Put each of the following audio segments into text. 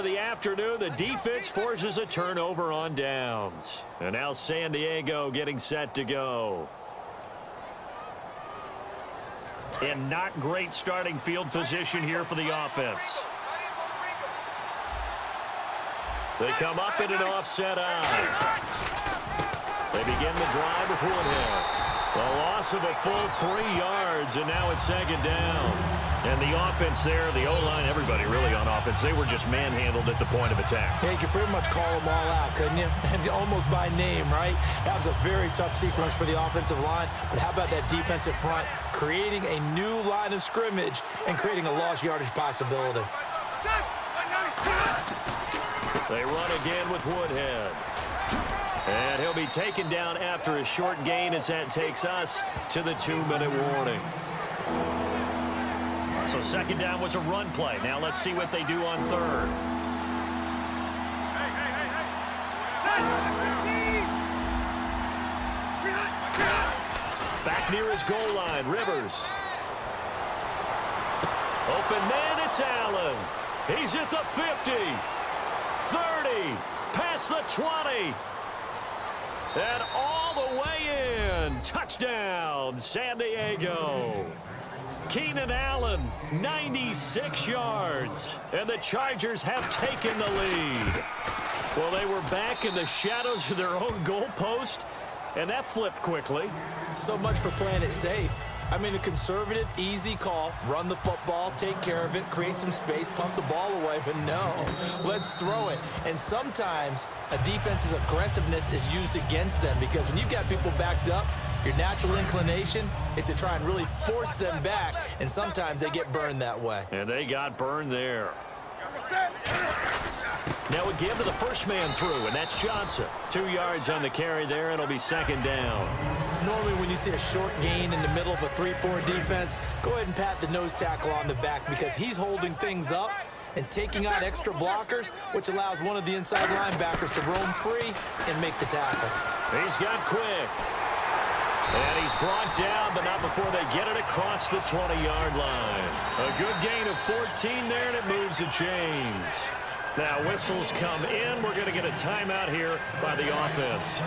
of the afternoon. The defense forces a turnover on downs. And now San Diego getting set to go. And not great starting field position here for the offense. They come up in an offset eye. They begin the drive with Woodhead. A loss of a full 3 yards, and now it's second down. And the offense there, the O-line, everybody really on offense, they were just manhandled at the point of attack. Yeah, you could pretty much call them all out, couldn't you? And almost by name, right? That was a very tough sequence for the offensive line. But how about that defensive front creating a new line of scrimmage and creating a lost yardage possibility? They run again with Woodhead. And he'll be taken down after a short gain as that takes us to the 2-minute warning. So second down was a run play. Now let's see what they do on third. Back near his goal line, Rivers. Open man, it's Allen. He's at the 50, 30, past the 20. And all the way in. Touchdown, San Diego. Keenan Allen, 96 yards. And the Chargers have taken the lead. Well, they were back in the shadows of their own goalpost, and that flipped quickly. So much for playing it safe. I mean, a conservative, easy call, run the football, take care of it, create some space, pump the ball away, but no, let's throw it. And sometimes a defense's aggressiveness is used against them because when you've got people backed up, your natural inclination is to try and really force them back, and sometimes they get burned that way. And they got burned there. Now again to the first man through, and that's Johnson. 2 yards on the carry there, and it'll be second down. Normally when you see a short gain in the middle of a 3-4 defense, go ahead and pat the nose tackle on the back because he's holding things up and taking out extra blockers, which allows one of the inside linebackers to roam free and make the tackle. He's got quick. And he's brought down, but not before they get it across the 20-yard line. A good gain of 14 there, and it moves the chains. Now whistles come in. We're going to get a timeout here by the offense.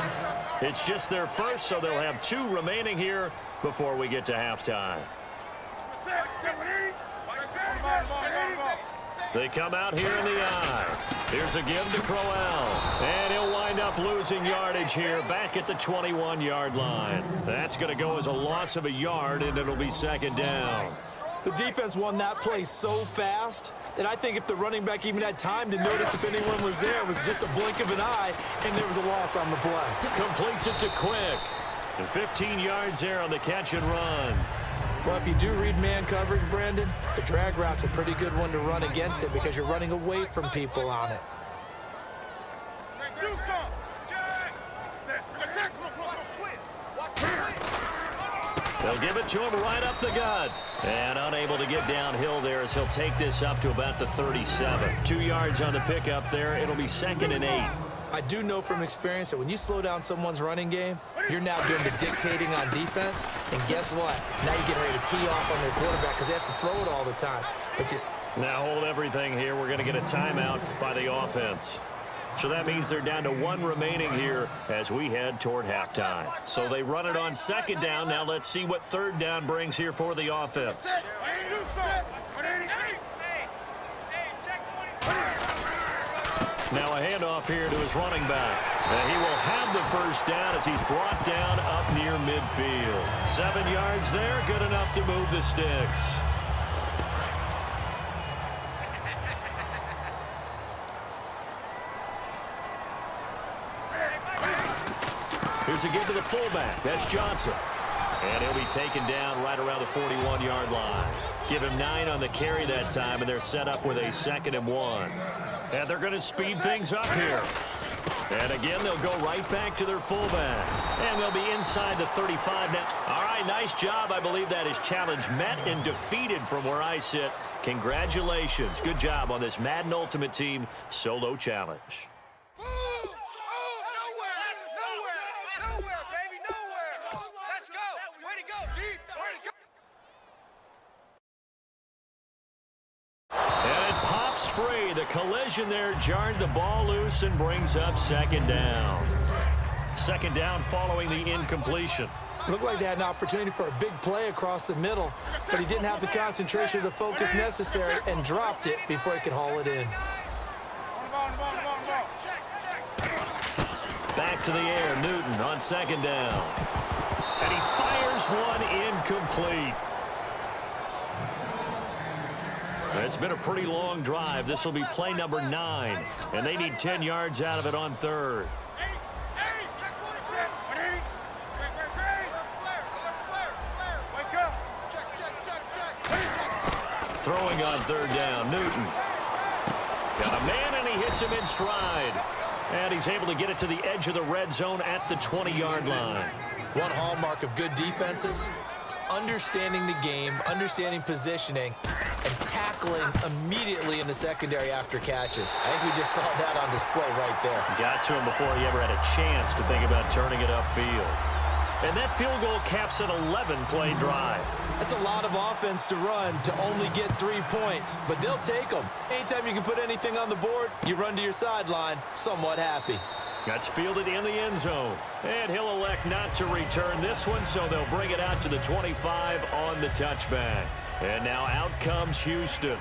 It's just their first, so they'll have 2 remaining here before we get to halftime. They come out here in the eye. Here's a give to Crowell. And he'll wind up losing yardage here back at the 21-yard line. That's going to go as a loss of a yard, and it'll be second down. The defense won that play so fast that I think if the running back even had time to notice if anyone was there, it was just a blink of an eye, and there was a loss on the play. Completes it to Quick. And 15 yards there on the catch and run. Well, if you do read man coverage, Brandon, the drag route's a pretty good one to run against it because you're running away from people on it. They'll give it to him right up the gut. And unable to get downhill there as he'll take this up to about the 37. 2 yards on the pickup there. It'll be second and 8. I do know from experience that when you slow down someone's running game, you're now doing the dictating on defense. And guess what? Now you're getting ready to tee off on their quarterback because they have to throw it all the time. But just now hold everything here. We're going to get a timeout by the offense. So that means they're down to 1 remaining here as we head toward halftime. So they run it on second down. Now let's see what third down brings here for the offense. Now a handoff here to his running back. And he will have the first down as he's brought down up near midfield. 7 yards there, good enough to move the sticks. Here's a give to the fullback. That's Johnson. And he'll be taken down right around the 41-yard line. Give him 9 on the carry that time, and they're set up with a 2nd and 1. And they're going to speed things up here. And again, they'll go right back to their fullback. And they'll be inside the 35 now. All right, nice job. I believe that is challenge met and defeated from where I sit. Congratulations. Good job on this Madden Ultimate Team solo challenge. collision there jarred the ball loose and brings up second down. Second down following the incompletion. Looked like they had an opportunity for a big play across the middle, but he didn't have the concentration or the focus necessary and dropped it before he could haul it in. Back to the air, Newton on second down. And he fires one incomplete. It's been a pretty long drive. This will be play number 9, and they need 10 yards out of it on third. Throwing on third down, Newton. Got a man, and he hits him in stride. And he's able to get it to the edge of the red zone at the 20-yard line. One hallmark of good defenses is understanding the game, understanding positioning, and tackling immediately in the secondary after catches. I think we just saw that on display right there. Got to him before he ever had a chance to think about turning it upfield. And that field goal caps an 11-play drive. That's a lot of offense to run to only get 3 points, but they'll take them. Anytime you can put anything on the board, you run to your sideline, somewhat happy. That's fielded in the end zone. And he'll elect not to return this one, so they'll bring it out to the 25 on the touchback. And now out comes Houston.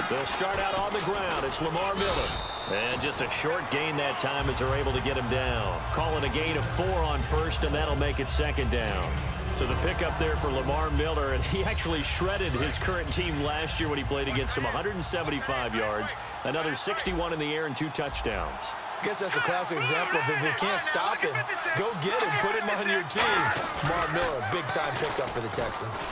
They'll start out on the ground. It's Lamar Miller. And just a short gain that time as they're able to get him down. Calling a gain of 4 on first, and that'll make it second down. So the pickup there for Lamar Miller, and he actually shredded his current team last year when he played against them. 175 yards, another 61 in the air, and 2 touchdowns. I guess that's a classic example of if you can't stop him, go get him, put him on your team. Lamar Miller, big-time pickup for the Texans.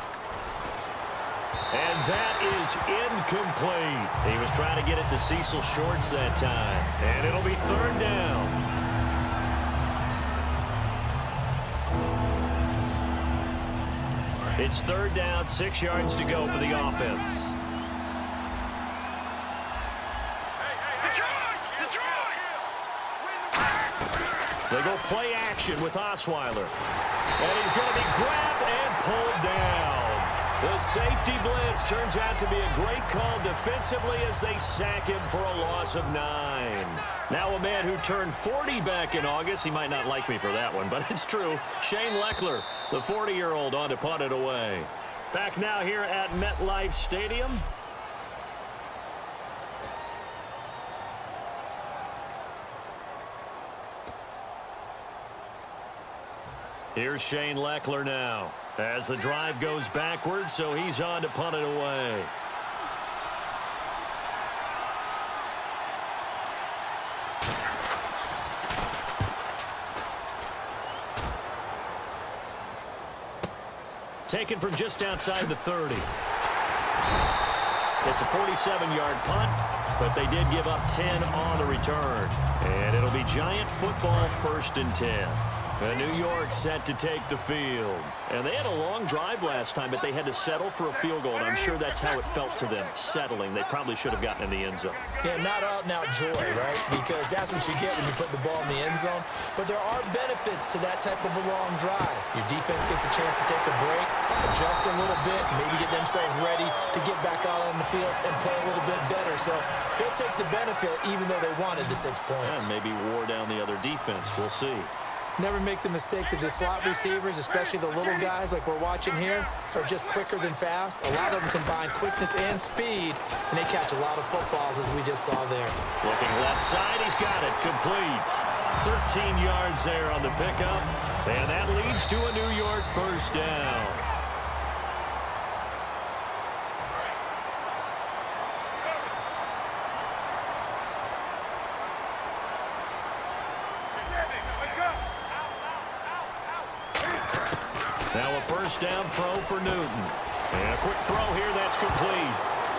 And that is incomplete. He was trying to get it to Cecil Shorts that time. And it'll be third down. It's third down, 6 yards to go for the offense. They go play action with Osweiler. And he's going to be grabbed and pulled down. The safety blitz turns out to be a great call defensively as they sack him for a loss of 9. Now a man who turned 40 back in August. He might not like me for that one, but it's true. Shane Leckler, the 40-year-old, on to punt it away. Back now here at MetLife Stadium. Here's Shane Leckler now as the drive goes backwards, so he's on to punt it away. Taken from just outside the 30. It's a 47-yard punt, but they did give up 10 on the return. And it'll be Giant football, 1st and 10. New York set to take the field. And they had a long drive last time, but they had to settle for a field goal, and I'm sure that's how it felt to them, settling. They probably should have gotten in the end zone. Yeah, not out-and-out joy, right? Because that's what you get when you put the ball in the end zone. But there are benefits to that type of a long drive. Your defense gets a chance to take a break, adjust a little bit, maybe get themselves ready to get back out on the field and play a little bit better. So he'll take the benefit even though they wanted the 6 points. And maybe wore down the other defense. We'll see. Never make the mistake that the slot receivers, especially the little guys like we're watching here, are just quicker than fast. A lot of them combine quickness and speed, and they catch a lot of footballs, as we just saw there. Looking left side, he's got it complete. 13 yards there on the pickup, and that leads to a New York 1st down. Now a 1st down throw for Newton. And a quick throw here, that's complete.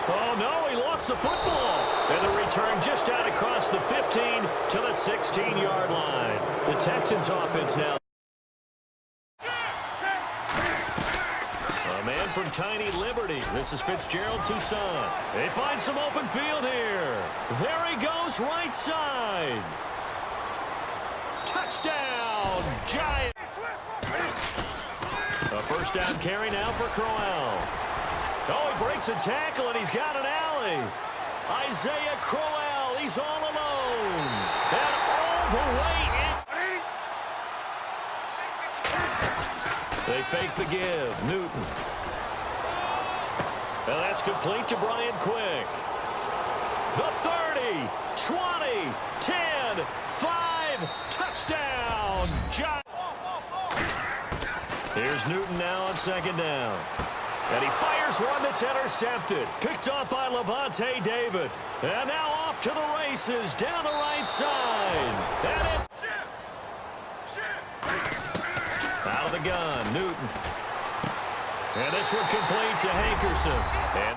Oh, no, he lost the football. And the return just out across the 15 to the 16-yard line. The Texans offense now. A man from Tiny Liberty. This is Fitzgerald Toussaint. They find some open field here. There he goes, right side. Touchdown, Giants. A first down carry now for Crowell. Oh, he breaks a tackle, and he's got an alley. Isaiah Crowell, he's all alone. And all the way in. They fake the give. Newton. And that's complete to Brian Quick. The 30, 20, 10, 5, touchdown, Giants. Here's Newton now on second down. And he fires one that's intercepted. Picked off by Levante David. And now off to the races down the right side. And it's out of the gun, Newton. And this one complete to Hankerson. And